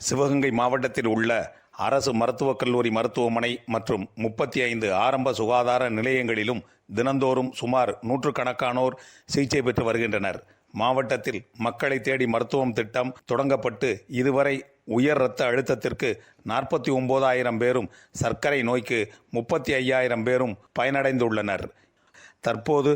சிவகங்கை மாவட்டத்தில் உள்ள அரசு மருத்துவக் கல்லூரி மருத்துவமனை மற்றும் 35 ஆரம்ப சுகாதார நிலையங்களிலும் தினந்தோறும் சுமார் நூற்றுக்கணக்கானோர் சிகிச்சை பெற்று வருகின்றனர். மாவட்டத்தில் மக்களை தேடி மருத்துவம் திட்டம் தொடங்கப்பட்டு இதுவரை உயர் இரத்த அழுத்தத்திற்கு 49,000 பேரும், சர்க்கரை நோய்க்கு 35,000 பேரும் பயனடைந்துள்ளனர். தற்போது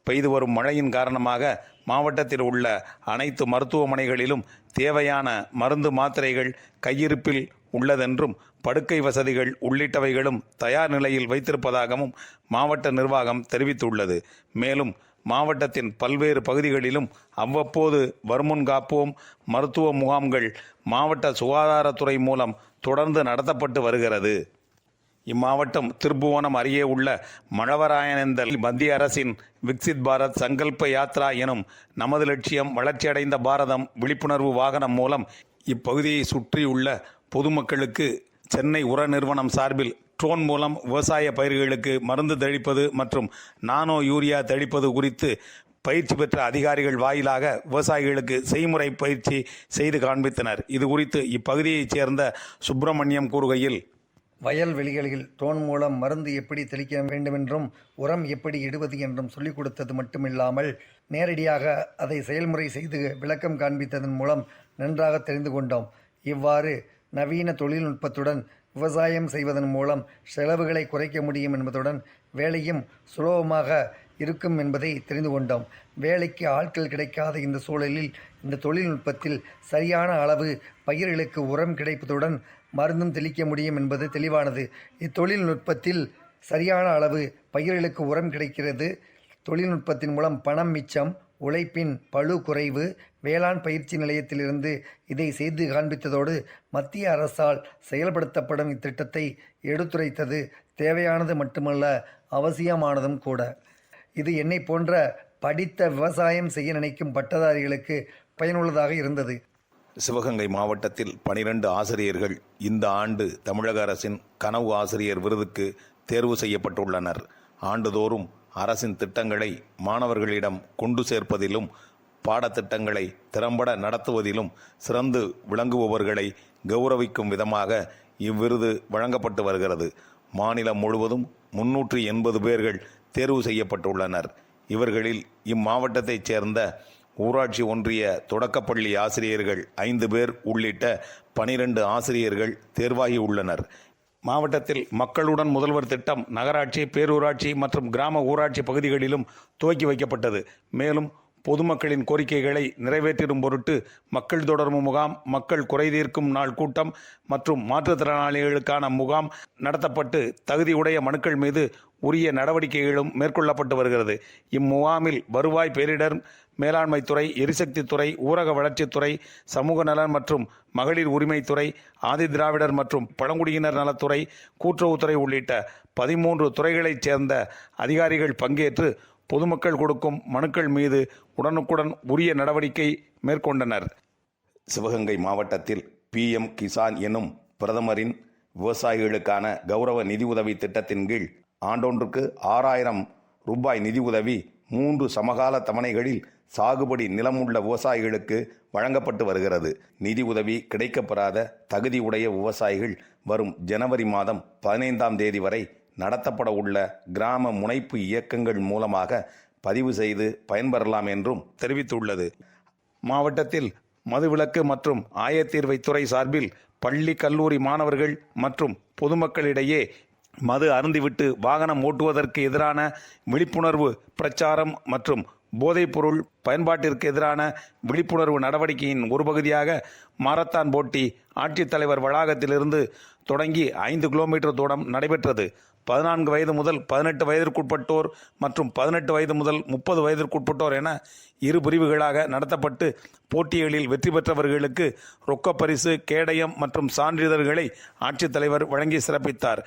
பெய்து வரும் மழையின் காரணமாக மாவட்டத்தில் உள்ள அனைத்து மருத்துவமனைகளிலும் தேவையான மருந்து மாத்திரைகள் கையிருப்பில் உள்ளதென்றும் படுக்கை வசதிகள் உள்ளிட்டவைகளும் தயார் நிலையில் வைத்திருப்பதாகவும் மாவட்ட நிர்வாகம் தெரிவித்துள்ளது. மேலும் மாவட்டத்தின் பல்வேறு பகுதிகளிலும் அவ்வப்போது வருமுன் காப்போம் மருத்துவ முகாம்கள் மாவட்ட சுகாதாரத்துறை மூலம் தொடர்ந்து நடத்தப்பட்டு வருகிறது. இம்மாவட்டம் திருப்புவனம் அருகே உள்ள மழவராயனேந்தல் மத்திய அரசின் விக்சித் பாரத் சங்கல்ப யாத்ரா எனும் நமது லட்சியம் வளர்ச்சியடைந்த பாரதம் விழிப்புணர்வு வாகனம் மூலம் இப்பகுதியை சுற்றியுள்ள பொதுமக்களுக்கு சென்னை உர நிறுவனம் சார்பில் ட்ரோன் மூலம் விவசாய பயிர்களுக்கு மருந்து தெளிப்பது மற்றும் நானோ யூரியா தெளிப்பது குறித்து பயிற்சி பெற்ற அதிகாரிகள் வாயிலாக விவசாயிகளுக்கு செய்முறை பயிற்சி செய்து காண்பித்தனர். இது குறித்து இப்பகுதியைச் சேர்ந்த சுப்பிரமணியம் கூறுகையில், வயல்வெளிகளில் ட்ரோன் மூலம் மருந்து எப்படி தெளிக்க வேண்டுமென்றும் உரம் எப்படி இடுவது என்றும் சொல்லிக் கொடுத்தது மட்டுமில்லாமல் நேரடியாக அதை செயல்முறை செய்து விளக்கம் காண்பித்ததன் மூலம் நன்றாக தெரிந்து கொண்டோம். இவ்வாறு நவீன தொழில்நுட்பத்துடன் விவசாயம் செய்வதன் மூலம் செலவுகளை குறைக்க முடியும் என்பதுடன் வேலையும் சுலபமாக இருக்கும் என்பதை தெரிந்து கொண்டோம். வேலைக்கு ஆட்கள் கிடைக்காத இந்த சூழலில் இந்த தொழில்நுட்பத்தில் சரியான அளவு பயிர்களுக்கு உரம் கிடைப்பதுடன் மருந்தும் தெளிக்க முடியும் என்பது தெளிவானது. இத்தொழில்நுட்பத்தில் சரியான அளவு பயிர்களுக்கு உரம் கிடைக்கிறது. தொழில்நுட்பத்தின் மூலம் பணம் மிச்சம், உழைப்பின் பளு குறைவு. வேளாண் பயிற்சி நிலையத்திலிருந்து இதை செய்து காண்பித்ததோடு மத்திய அரசால் செயல்படுத்தப்படும் இத்திட்டத்தை எடுத்துரைத்தது தேவையானது மட்டுமல்ல, அவசியமானதும் கூட. இது என்னை போன்ற படித்த விவசாயம் செய்ய நினைக்கும் பட்டதாரிகளுக்கு பயனுள்ளதாக இருந்தது. சிவகங்கை மாவட்டத்தில் 12 ஆசிரியர்கள் இந்த ஆண்டு தமிழக அரசின் கனவு ஆசிரியர் விருதுக்கு தேர்வு செய்யப்பட்டுள்ளனர். ஆண்டுதோறும் அரசின் திட்டங்களை மாணவர்களிடம் கொண்டு சேர்ப்பதிலும் பாடத்திட்டங்களை திறம்பட நடத்துவதிலும் சிறந்து விளங்குபவர்களை கௌரவிக்கும் விதமாக இவ்விருது வழங்கப்பட்டு வருகிறது. மாநிலம் முழுவதும் 380 பேர்கள் தேர்வு செய்யப்பட்டுள்ளனர். இவர்களில் இம்மாவட்டத்தைச் சேர்ந்த ஊராட்சி ஒன்றிய தொடக்கப்பள்ளி ஆசிரியர்கள் 5 பேர் உள்ளிட்ட 12 ஆசிரியர்கள் தேர்வாகி உள்ளனர். மாவட்டத்தில் மக்களுடன் முதல்வர் திட்டம் நகராட்சி, பேரூராட்சி மற்றும் கிராம ஊராட்சி பகுதிகளிலும் துவக்கி வைக்கப்பட்டது. மேலும் பொதுமக்களின் கோரிக்கைகளை நிறைவேற்றும் பொருட்டு மக்கள் தொடர்பு முகாம், மக்கள் குறைதீர்க்கும் நாள் கூட்டம் மற்றும் மாற்றுத்திறனாளிகளுக்கான முகாம் நடத்தப்பட்டு தகுதியுடைய மனுக்கள் மீது உரிய நடவடிக்கைகளும் மேற்கொள்ளப்பட்டு வருகிறது. இம்முகாமில் வருவாய் பேரிடர் மேலாண்மைத்துறை, எரிசக்தித்துறை, ஊரக வளர்ச்சித்துறை, சமூக நலன் மற்றும் மகளிர் உரிமைத்துறை, ஆதி திராவிடர் மற்றும் பழங்குடியினர் நலத்துறை, கூட்டுறவுத்துறை உள்ளிட்ட 13 துறைகளைச் சேர்ந்த அதிகாரிகள் பங்கேற்று பொதுமக்கள் கொடுக்கும் மனுக்கள் மீது உடனுக்குடன் உரிய நடவடிக்கை மேற்கொண்டனர். சிவகங்கை மாவட்டத்தில் PM கிசான் எனும் பிரதமரின் விவசாயிகளுக்கான கௌரவ நிதியுதவி திட்டத்தின் கீழ் ஆண்டொன்றுக்கு 6,000 ரூபாய் நிதியுதவி 3 சமகால தவணைகளில் சாகுபடி நிலமுள்ள விவசாயிகளுக்கு வழங்கப்பட்டு வருகிறது. நிதி உதவி கிடைக்கப்பெறாத தகுதியுடைய விவசாயிகள் வரும் ஜனவரி மாதம் 15ஆம் தேதி வரை நடத்தப்பட உள்ள கிராம முனைப்பு இயக்கங்கள் மூலமாக பதிவு செய்து பயன்பெறலாம் என்றும் தெரிவித்துள்ளது. மாவட்டத்தில் மதுவிலக்கு மற்றும் ஆயத்தீர்வைத்துறை சார்பில் பள்ளி, கல்லூரி மாணவர்கள் மற்றும் பொதுமக்களிடையே மது அருந்திவிட்டு வாகனம் ஓட்டுவதற்கு எதிரான விழிப்புணர்வு பிரச்சாரம் மற்றும் போதைப்பொருள் பயன்பாட்டிற்கு எதிரான விழிப்புணர்வு நடவடிக்கையின் ஒரு பகுதியாக மாரத்தான் போட்டி ஆட்சித்தலைவர் வளாகத்திலிருந்து தொடங்கி 5 கிலோமீட்டர் தூரம் நடைபெற்றது. 14 வயது முதல் 18 வயதிற்குட்பட்டோர் மற்றும் 18 வயது முதல் 30 வயதிற்குட்பட்டோர் என 2 பிரிவுகளாக நடத்தப்பட்டு போட்டிகளில் வெற்றி பெற்றவர்களுக்கு ரொக்கப்பரிசு, கேடயம் மற்றும் சான்றிதழ்களை ஆட்சித்தலைவர் வழங்கி சிறப்பித்தார்.